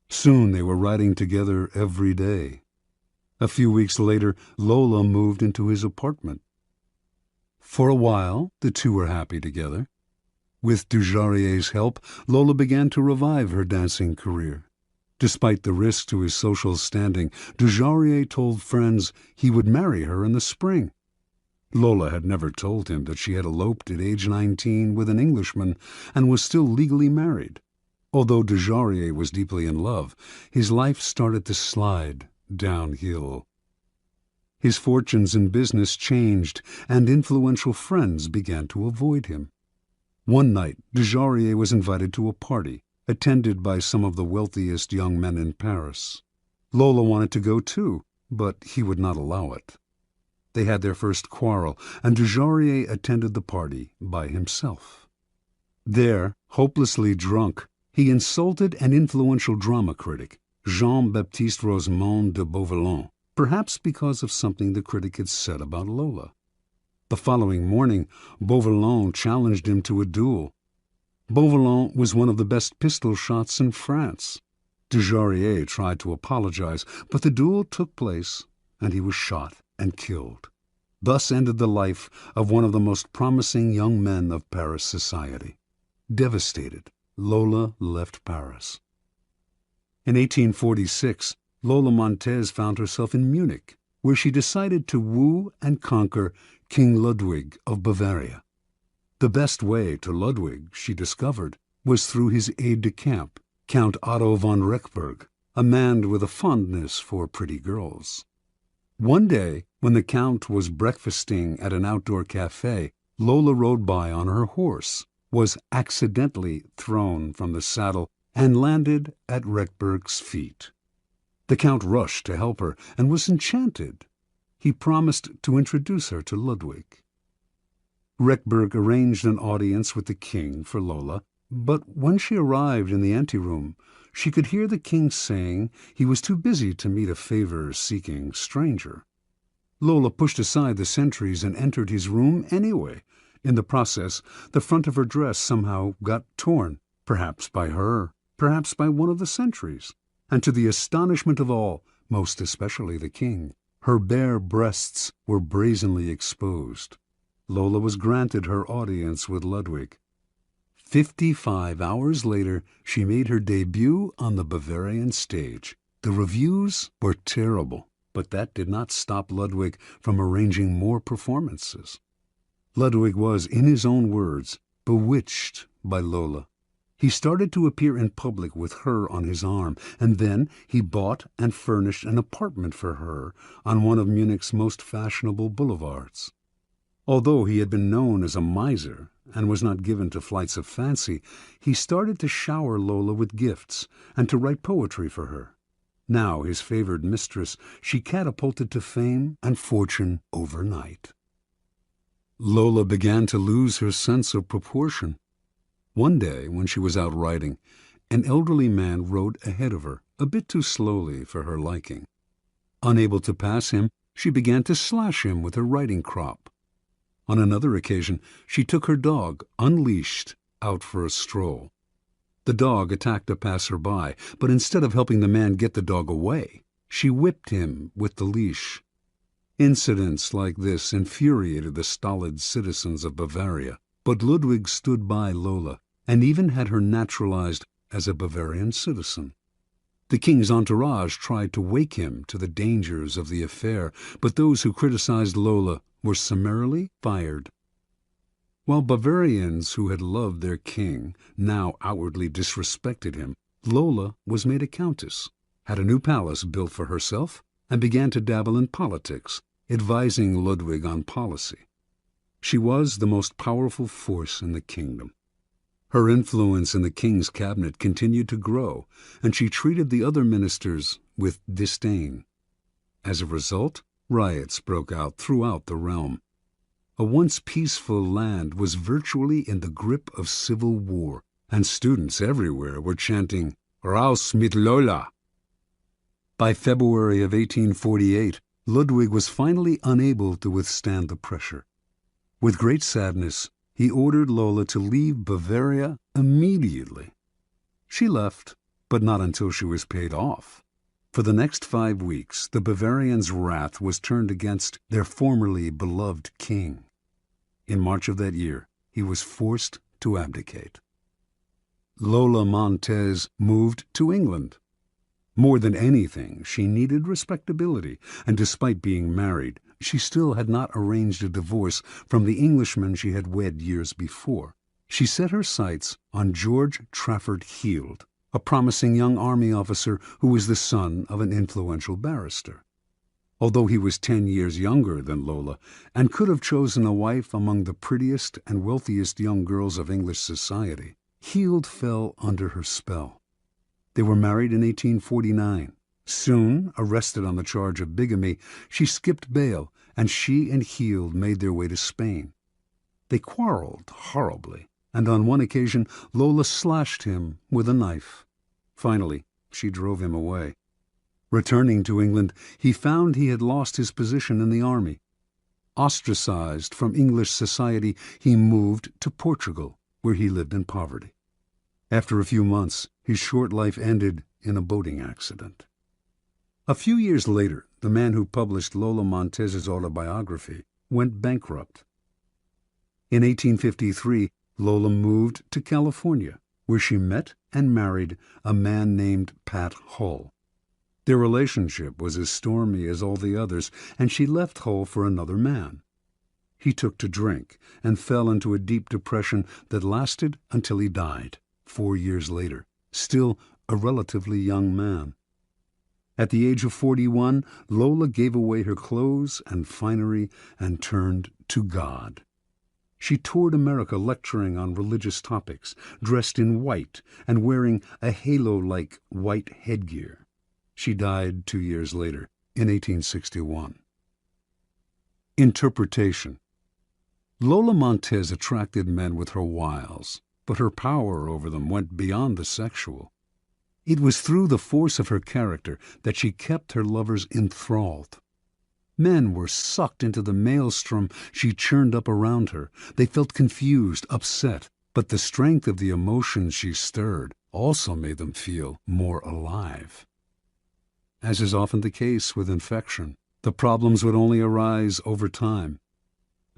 Soon they were riding together every day. A few weeks later, Lola moved into his apartment. For a while, the two were happy together. With Dujarrier's help, Lola began to revive her dancing career. Despite the risk to his social standing, Dujarier told friends he would marry her in the spring. Lola had never told him that she had eloped at age 19 with an Englishman and was still legally married. Although Desjardins was deeply in love, his life started to slide downhill. His fortunes in business changed, and influential friends began to avoid him. One night, Desjardins was invited to a party, attended by some of the wealthiest young men in Paris. Lola wanted to go too, but he would not allow it. They had their first quarrel, and Desjardins attended the party by himself. There, hopelessly drunk, he insulted an influential drama critic, Jean-Baptiste Rosemont de Beauvalon, perhaps because of something the critic had said about Lola. The following morning, Beauvalon challenged him to a duel. Beauvalon was one of the best pistol shots in France. Desjardins tried to apologize, but the duel took place, and he was shot and killed. Thus ended the life of one of the most promising young men of Paris society. Devastated, Lola left Paris. In 1846, Lola Montez found herself in Munich, where she decided to woo and conquer King Ludwig of Bavaria. The best way to Ludwig, she discovered, was through his aide-de-camp, Count Otto von Rechberg, a man with a fondness for pretty girls. One day, when the Count was breakfasting at an outdoor cafe, Lola rode by on her horse, was accidentally thrown from the saddle, and landed at Rechberg's feet. The Count rushed to help her and was enchanted. He promised to introduce her to Ludwig. Rechberg arranged an audience with the king for Lola, but when she arrived in the anteroom, she could hear the king saying he was too busy to meet a favor-seeking stranger. Lola pushed aside the sentries and entered his room anyway. In the process, the front of her dress somehow got torn, perhaps by her, perhaps by one of the sentries, and to the astonishment of all, most especially the king, her bare breasts were brazenly exposed. Lola was granted her audience with Ludwig. 55 hours later, she made her debut on the Bavarian stage. The reviews were terrible, but that did not stop Ludwig from arranging more performances. Ludwig was, in his own words, bewitched by Lola. He started to appear in public with her on his arm, and then he bought and furnished an apartment for her on one of Munich's most fashionable boulevards. Although he had been known as a miser and was not given to flights of fancy, he started to shower Lola with gifts and to write poetry for her. Now his favored mistress, she catapulted to fame and fortune overnight. Lola began to lose her sense of proportion. One day, when she was out riding, an elderly man rode ahead of her, a bit too slowly for her liking. Unable to pass him, she began to slash him with her riding crop. On another occasion, she took her dog, unleashed, out for a stroll. The dog attacked a passer-by, but instead of helping the man get the dog away, she whipped him with the leash. Incidents like this infuriated the stolid citizens of Bavaria, but Ludwig stood by Lola and even had her naturalized as a Bavarian citizen. The king's entourage tried to wake him to the dangers of the affair, but those who criticized Lola were summarily fired. While Bavarians who had loved their king now outwardly disrespected him, Lola was made a countess, had a new palace built for herself, and began to dabble in politics, advising Ludwig on policy. She was the most powerful force in the kingdom. Her influence in the king's cabinet continued to grow, and she treated the other ministers with disdain. As a result, riots broke out throughout the realm. A once peaceful land was virtually in the grip of civil war, and students everywhere were chanting, "Raus mit Lola!" By February of 1848, Ludwig was finally unable to withstand the pressure. With great sadness, he ordered Lola to leave Bavaria immediately. She left, but not until she was paid off. For the next 5 weeks, the Bavarians' wrath was turned against their formerly beloved king. In March of that year, he was forced to abdicate. Lola Montez moved to England. More than anything, she needed respectability, and despite being married, she still had not arranged a divorce from the Englishman she had wed years before. She set her sights on George Trafford Heald, a promising young army officer who was the son of an influential barrister. Although he was 10 years younger than Lola and could have chosen a wife among the prettiest and wealthiest young girls of English society, Heald fell under her spell. They were married in 1849. Soon, arrested on the charge of bigamy, she skipped bail, and she and Heald made their way to Spain. They quarreled horribly, and on one occasion Lola slashed him with a knife. Finally, she drove him away. Returning to England, he found he had lost his position in the army. Ostracized from English society, he moved to Portugal, where he lived in poverty. After a few months, his short life ended in a boating accident. A few years later, the man who published Lola Montez's autobiography went bankrupt. In 1853, Lola moved to California, where she met and married a man named Pat Hull. Their relationship was as stormy as all the others, and she left Hull for another man. He took to drink and fell into a deep depression that lasted until he died 4 years later, still a relatively young man. At the age of 41, Lola gave away her clothes and finery and turned to God. She toured America lecturing on religious topics, dressed in white and wearing a halo-like white headgear. She died 2 years later, in 1861. Interpretation. Lola Montez attracted men with her wiles, but her power over them went beyond the sexual. It was through the force of her character that she kept her lovers enthralled. Men were sucked into the maelstrom she churned up around her. They felt confused, upset, but the strength of the emotions she stirred also made them feel more alive. As is often the case with infection, the problems would only arise over time.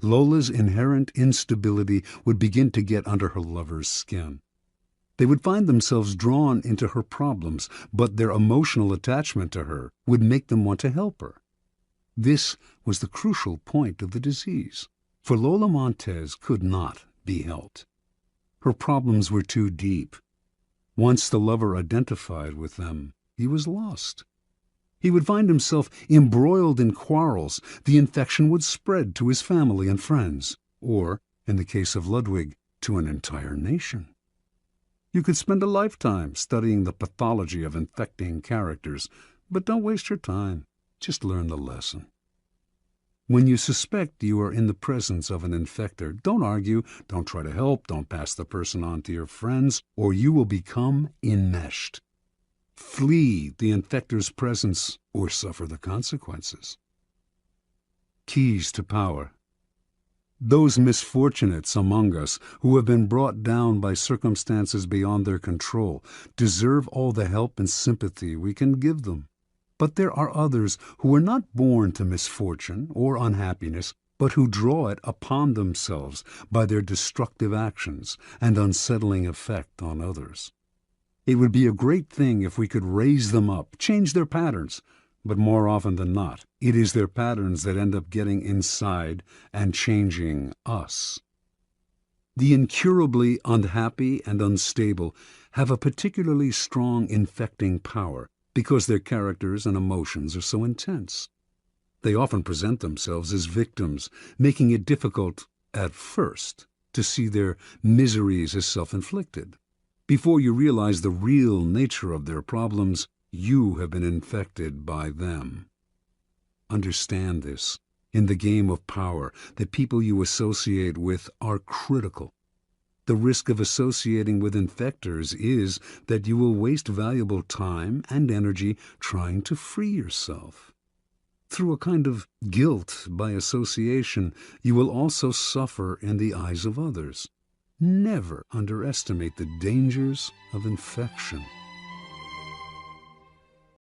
Lola's inherent instability would begin to get under her lover's skin. They would find themselves drawn into her problems, but their emotional attachment to her would make them want to help her. This was the crucial point of the disease, for Lola Montez could not be helped. Her problems were too deep. Once the lover identified with them, he was lost. He would find himself embroiled in quarrels. The infection would spread to his family and friends, or, in the case of Ludwig, to an entire nation. You could spend a lifetime studying the pathology of infecting characters, but don't waste your time. Just learn the lesson. When you suspect you are in the presence of an infector, don't argue, don't try to help, don't pass the person on to your friends, or you will become enmeshed. Flee the infector's presence or suffer the consequences. Keys to power. Those misfortunates among us who have been brought down by circumstances beyond their control deserve all the help and sympathy we can give them. But there are others who are not born to misfortune or unhappiness, but who draw it upon themselves by their destructive actions and unsettling effect on others. It would be a great thing if we could raise them up, change their patterns, but more often than not, it is their patterns that end up getting inside and changing us. The incurably unhappy and unstable have a particularly strong infecting power because their characters and emotions are so intense. They often present themselves as victims, making it difficult, at first, to see their miseries as self-inflicted. Before you realize the real nature of their problems, you have been infected by them. Understand this. In the game of power, the people you associate with are critical. The risk of associating with infectors is that you will waste valuable time and energy trying to free yourself. Through a kind of guilt by association, you will also suffer in the eyes of others. Never underestimate the dangers of infection.